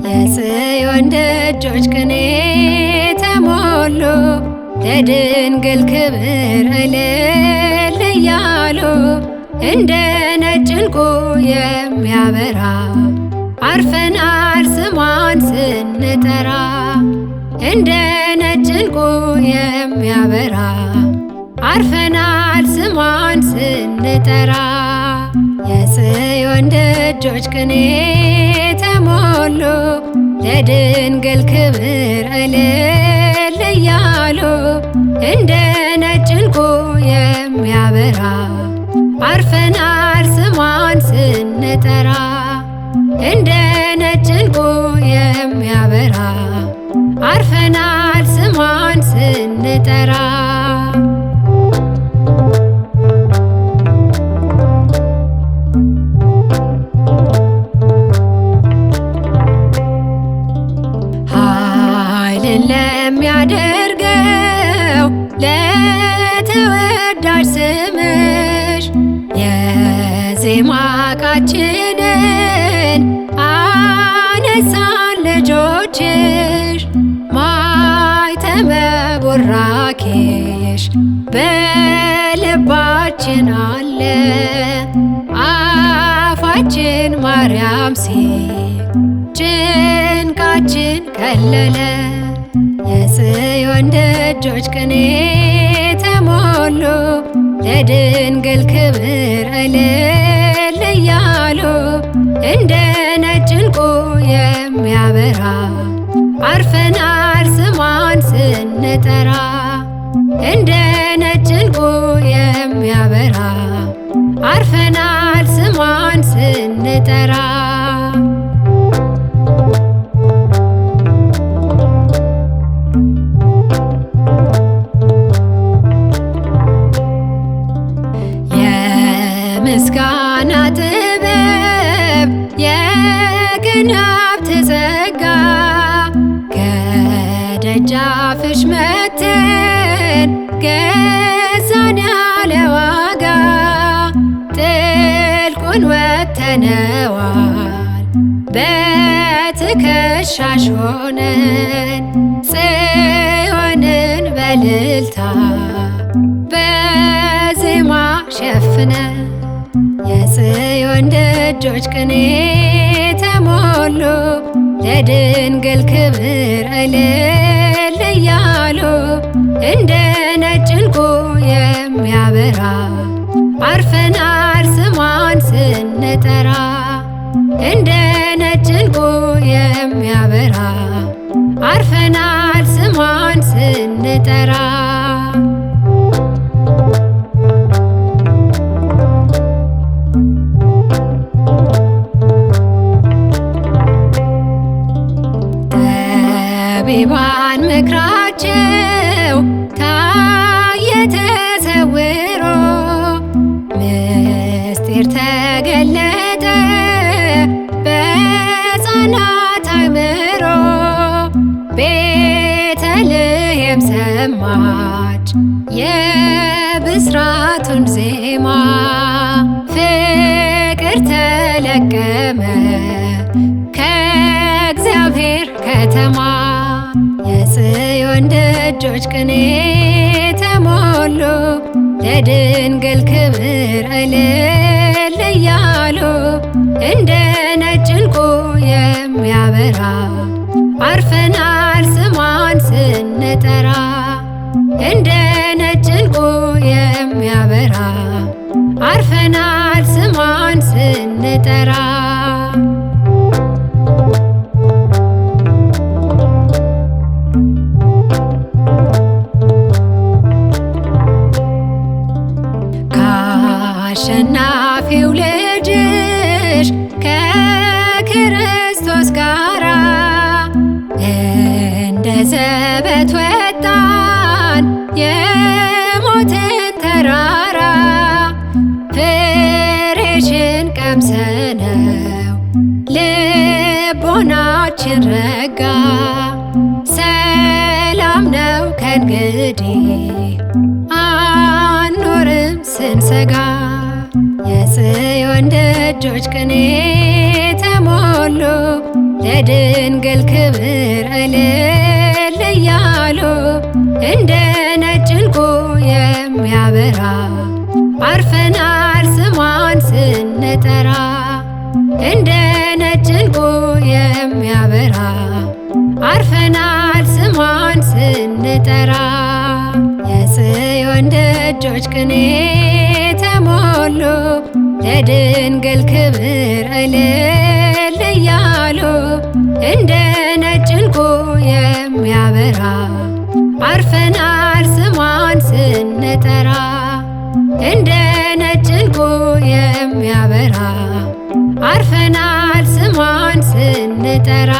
የጽዮን ደጆች ቅኔ ተሞሉ ለድንግል ክብር እልል እያሉ እንደ ነጭ ዕንቁ የሚያበራ አርፈናል ስሟን ስንጠራ እንደ ነጭ ዕንቁ የሚያበራ አርፈናል ስሟን ስንጠራ የጽዮን ደጆች ቅኔ ተሞሉ ለድንግል ክብር እልል እያሉ እንደ ነጭ ዕንቁ የሚያበራ አርፈናል ስሟን ስንጠራ እንደ ነጭ ዕንቁ የሚያበራ አርፈናል ስሟን ስንጠራ ለሚያደርገው ለተወዳጅ ስምሽ የዜማ ዕቃችንን አነሳን ልጆችሽ ማኅተመ ቡራኬሽ በልባችን አለ አፋችን ማርያም ሲል ጭንቃችን ቀለለ የጽዮን ደጆች ቅኔ ተሞሉ ለድንግል ክብር እልል እያሉ እንደ ነጭ ዕንቁ የሚያበራ አርፈናል ስሟን ስንጠራ እንደ ነጭ ዕንቁ የሚያበራ አርፈናል ስሟን ስንጠራ ምስጋና ጥበብ የቅኔ ሀብት ጸጋ ከደጃፍሽ መጥተን ገዛን ያለ ዋጋ ጥልቁን ወጥተነዋል በትከሻሽ ሆነን ጽዮንን በእልልታ በዜማ ሸፍነን የጽዮን ደጆች ቅኔ ተሞሉ ለድንግል ክብር እልል እያሉ እንደ ነጭ ዕንቁ የሚያበራ አርፈናል ስሟን ስንጠራ እንደ ነጭ ዕንቁ የሚያበራ አርፈናል ስሟን ስንጠራ ጠቢባን ምክራቸው ታየ ተሰውሮ ምስጢር ተገለጠ በሕፃናት አእምሮ ቤተልሔም ሰማች የብስራቱን ዜማ ፍቅር ተለቀመ ከእግዚአብሔር ከተማ የጽዮን ደጆች ቅኔ ተሞሉ ለድንግል ክብር እልል እያሉ እንደ ነጭ ዕንቁ የሚያበራ አርፈናል ስሟን ስንጠራ እንደ ነጭ ዕንቁ የሚያበራ አርፈናል ስሟን ስንጠራ ከአሸናፊው ልጅሽ ከክርስቶስ ጋራ እንደ ዘበት ወጣን የሞትን ተራራ ሳንሰጋ የጽዮን ደጆች ቅኔ ተሞሉ ለድንግል ክብር እልል እያሉ እንደ ነጭ ዕንቁ የሚያበራ አርፈናል ስሟን ስንጠራ እንደ ነጭ ዕንቁ የሚያበራ አርፈናል ስሟን ስንጠራ የጽዮን ደጆች ቅኔ ተሞሉ ለድንግል ክብር እልል እያሉ እንደ ነጭ ዕንቁ የሚያበራ አርፈናል ስሟን ስንጠራ እንደ ነጭ ዕንቁ የሚያበራ አርፈናል ስሟን ስንጠራ